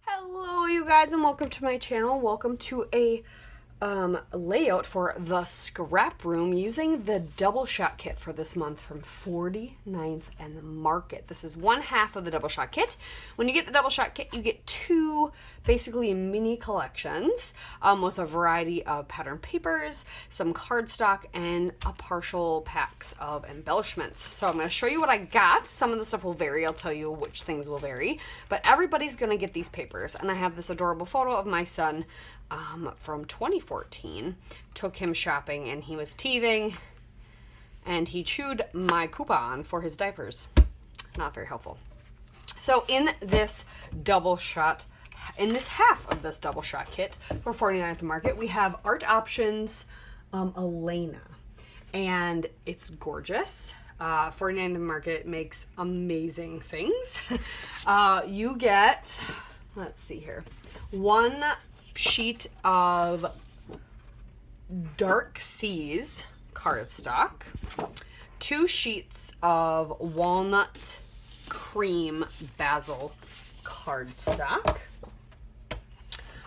Hello you guys and welcome to my channel. Welcome to a layout for the scrap room using the double shot kit for this month from 49th and Market. This is one half of the double shot kit. When you get the double shot kit, you get two basically mini collections with a variety of pattern papers, some cardstock, and a partial packs of embellishments. So I'm going to show you what I got. Some of the stuff will vary. I'll tell you which things will vary, but everybody's going to get these papers. And I have this adorable photo of my son from 2014. Took him shopping and he was teething and he chewed my coupon for his diapers. Not very helpful. So in this half of this double shot kit for 49th Market, we have Art Options Elena, and it's gorgeous. 49th Market makes amazing things. You get, let's see here, one sheet of Dark Seas cardstock, two sheets of walnut cream basil cardstock.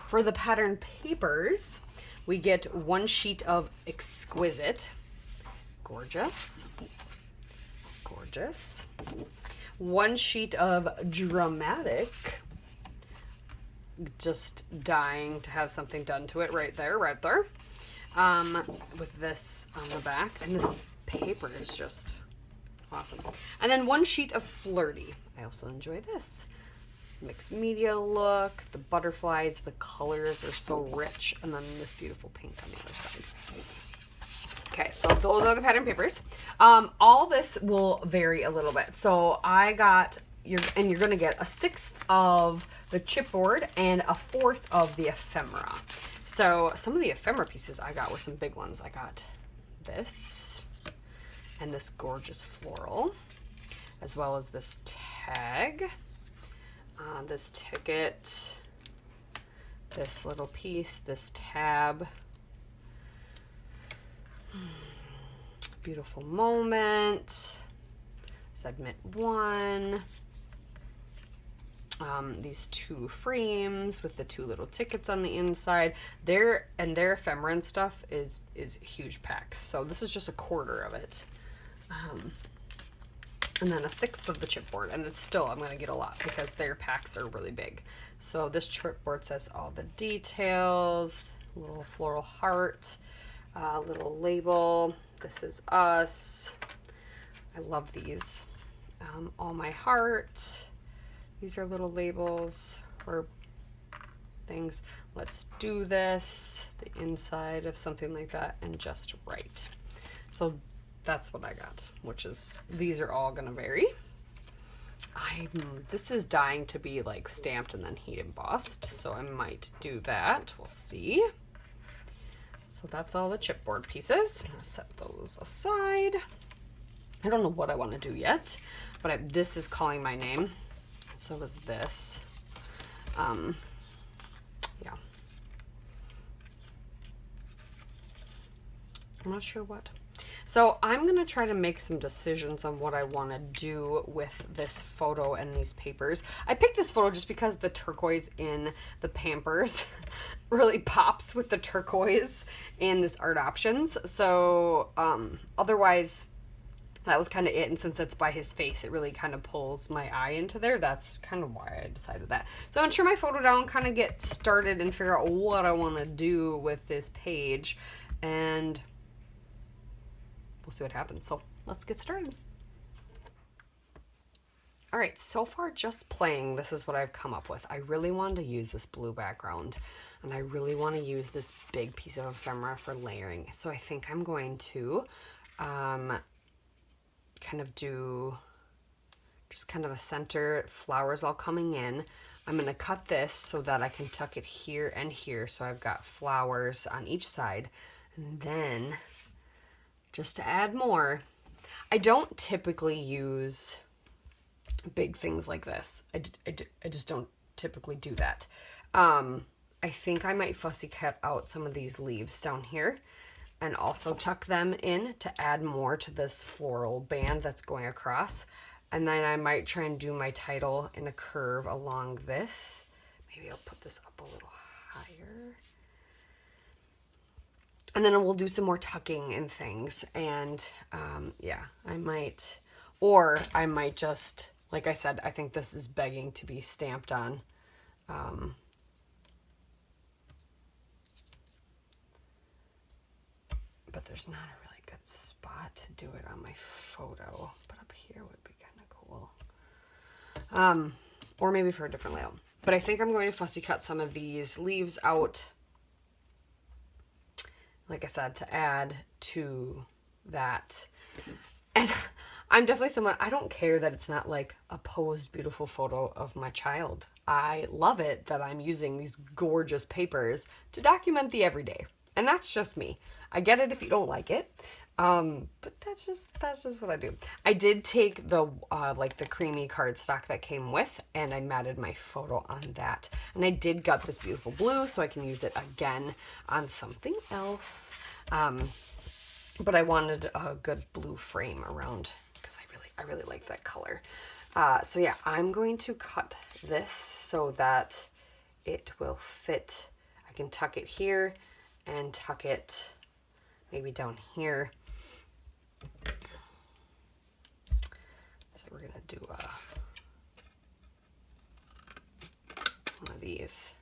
For the pattern papers, we get one sheet of Exquisite, gorgeous, gorgeous, one sheet of Dramatic, just dying to have something done to it right there, with this on the back, and this paper is just awesome. And then one sheet of Flirty. I also enjoy this. Mixed media look, the butterflies, the colors are so rich, and then this beautiful pink on the other side. Okay, so those are the pattern papers. All this will vary a little bit. So I got, you're going to get a sixth of the chipboard and a fourth of the ephemera. So some of the ephemera pieces I got were some big ones. I got this and this gorgeous floral, as well as this tag, this ticket, this little piece, this tab. Beautiful moment. Segment 1. These two frames with the two little tickets on the inside. Their ephemera and stuff is huge packs. So this is just a quarter of it. And then a sixth of the chipboard. And it's still, I'm going to get a lot because their packs are really big. So this chipboard says all the details. Little floral heart. Little label. This is us. I love these. All my heart. These are little labels or things. Let's do this. The inside of something like that, and just right. So that's what I got, which is, these are all gonna vary. This is dying to be like stamped and then heat embossed, so I might do that. We'll see. So that's all the chipboard pieces. I'm gonna set those aside. I don't know what I want to do yet, but this is calling my name. So is this. Yeah. I'm not sure what. So I'm going to try to make some decisions on what I want to do with this photo and these papers. I picked this photo just because the turquoise in the Pampers really pops with the turquoise and this Art Options. So otherwise, that was kind of it, and since it's by his face, it really kind of pulls my eye into there. That's kind of why I decided that. So I'm going to turn my photo down, kind of get started, and figure out what I want to do with this page, and we'll see what happens. So let's get started. All right, so far just playing, this is what I've come up with. I really wanted to use this blue background, and I really want to use this big piece of ephemera for layering. So I think I'm going to kind of do just kind of a center, flowers all coming in. I'm going to cut this so that I can tuck it here and here, so I've got flowers on each side. And then just to add more, I don't typically use big things like this. I just don't typically do that. I think I might fussy cut out some of these leaves down here and also tuck them in to add more to this floral band that's going across. And then I might try and do my title in a curve along this. Maybe I'll put this up a little higher. And then we'll do some more tucking and things. And yeah, I might just, like I said, I think this is begging to be stamped on. But there's not a really good spot to do it on my photo. But up here would be kind of cool. Or maybe for a different layout. But I think I'm going to fussy cut some of these leaves out, like I said, to add to that. And I'm definitely someone, I don't care that it's not like a posed beautiful photo of my child. I love it that I'm using these gorgeous papers to document the everyday. And that's just me. I get it if you don't like it. But that's just what I do. I did take the like the creamy cardstock that came with, and I matted my photo on that. And I did gut this beautiful blue so I can use it again on something else. But I wanted a good blue frame around because I really like that color. So yeah, I'm going to cut this so that it will fit. I can tuck it here and tuck it maybe down here. So we're gonna do one of these.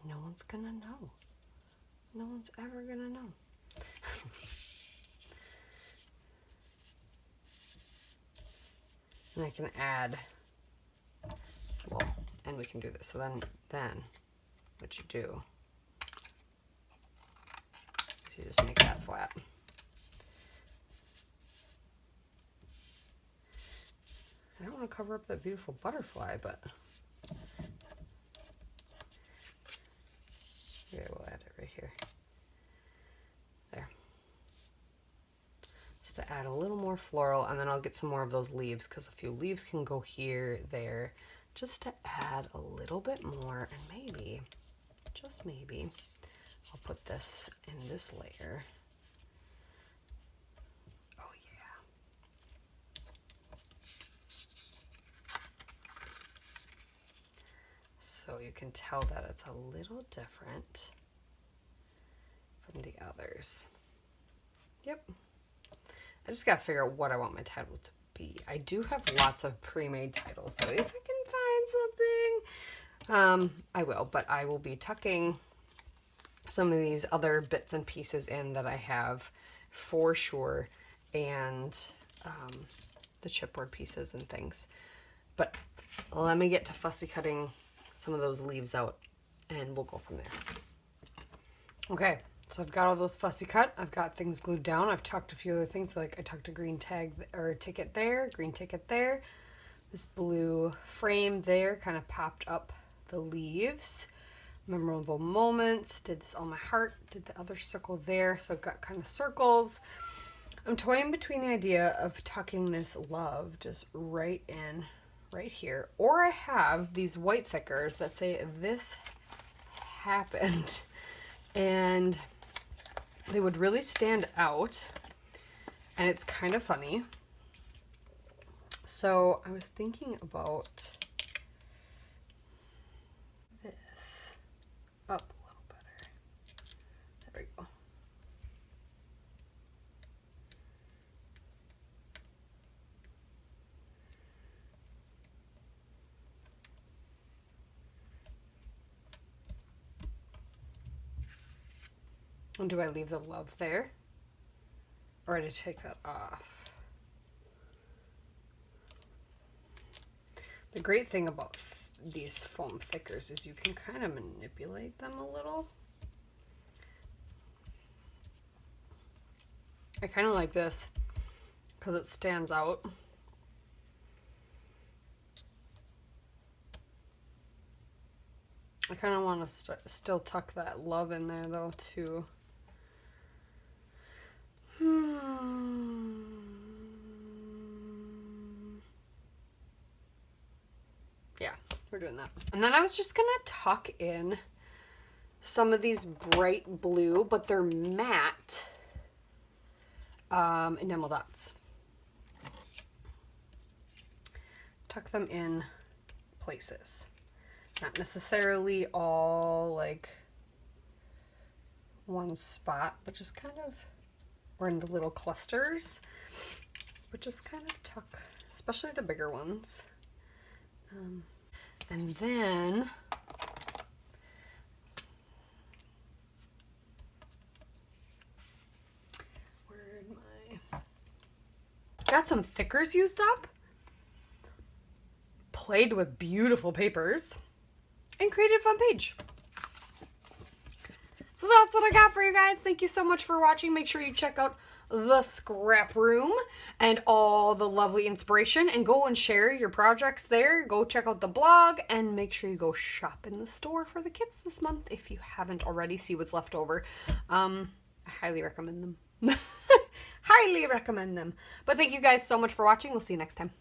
No one's gonna know. No one's ever gonna know. And I can add, well, and we can do this. So then what you do is you just make that flat. I don't want to cover up that beautiful butterfly, but yeah, we'll add it right here. There. Just to add a little more floral, and then I'll get some more of those leaves because a few leaves can go here, there, just to add a little bit more, and maybe, just maybe, I'll put this in this layer. Oh yeah. So you can tell that it's a little different from the others. Yep. I just gotta figure out what I want my title to be. I do have lots of pre-made titles, so if I can find something, I will. But I will be tucking some of these other bits and pieces in that I have for sure, and the chipboard pieces and things. But let me get to fussy cutting some of those leaves out, and we'll go from there. Okay, so I've got all those fussy cut. I've got things glued down. I've tucked a few other things. Like I tucked a green tag or ticket there, green ticket there. This blue frame there kind of popped up the leaves. Memorable moments. Did this on my heart. Did the other circle there. So I've got kind of circles. I'm toying between the idea of tucking this love just right in, right here. Or I have these white thickers that say this happened. And they would really stand out, and it's kind of funny. So I was thinking about this up a little better. There we go. And do I leave the love there? Or do I take that off? The great thing about these foam thickers is you can kind of manipulate them a little. I kind of like this because it stands out. I kind of want to still tuck that love in there though too. Yeah, we're doing that. And then I was just gonna tuck in some of these bright blue, but they're matte enamel dots. tuck them in places. Not necessarily all like one spot, but just kind of, or in the little clusters, but just kind of tuck, especially the bigger ones. And then got some thickers used up, played with beautiful papers, and created a fun page. So that's what I got for you guys. Thank you so much for watching. Make sure you check out the Scrap Room and all the lovely inspiration, and go and share your projects there. Go check out the blog, and make sure you go shop in the store for the kids this month if you haven't already. See what's left over. I highly recommend them. Highly recommend them. But thank you guys so much for watching. We'll see you next time.